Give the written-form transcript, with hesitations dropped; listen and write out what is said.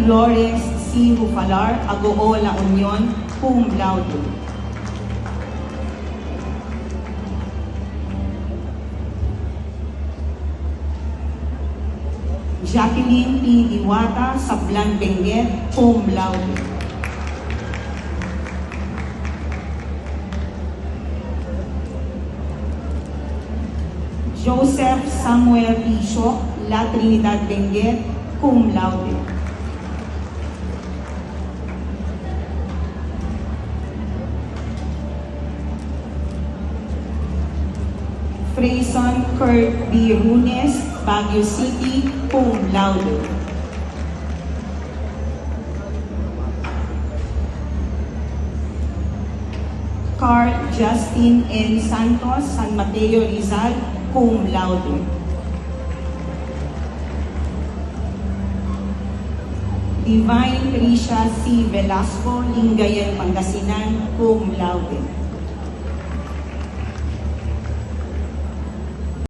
Dolores C. Hufalar, Agoo, La Union, cum laude. Jacqueline P. Diwata, Sablan Benguet, cum laude. Joseph Samuel Pisho, La Trinidad Benguet, cum laude. Freyson Kurt B. Runes, Baguio City, cum laude. Carl Justin N. Santos, San Mateo Rizal, cum laude. Divine Trisha C. Velasco, Lingayen, Pangasinan, cum laude.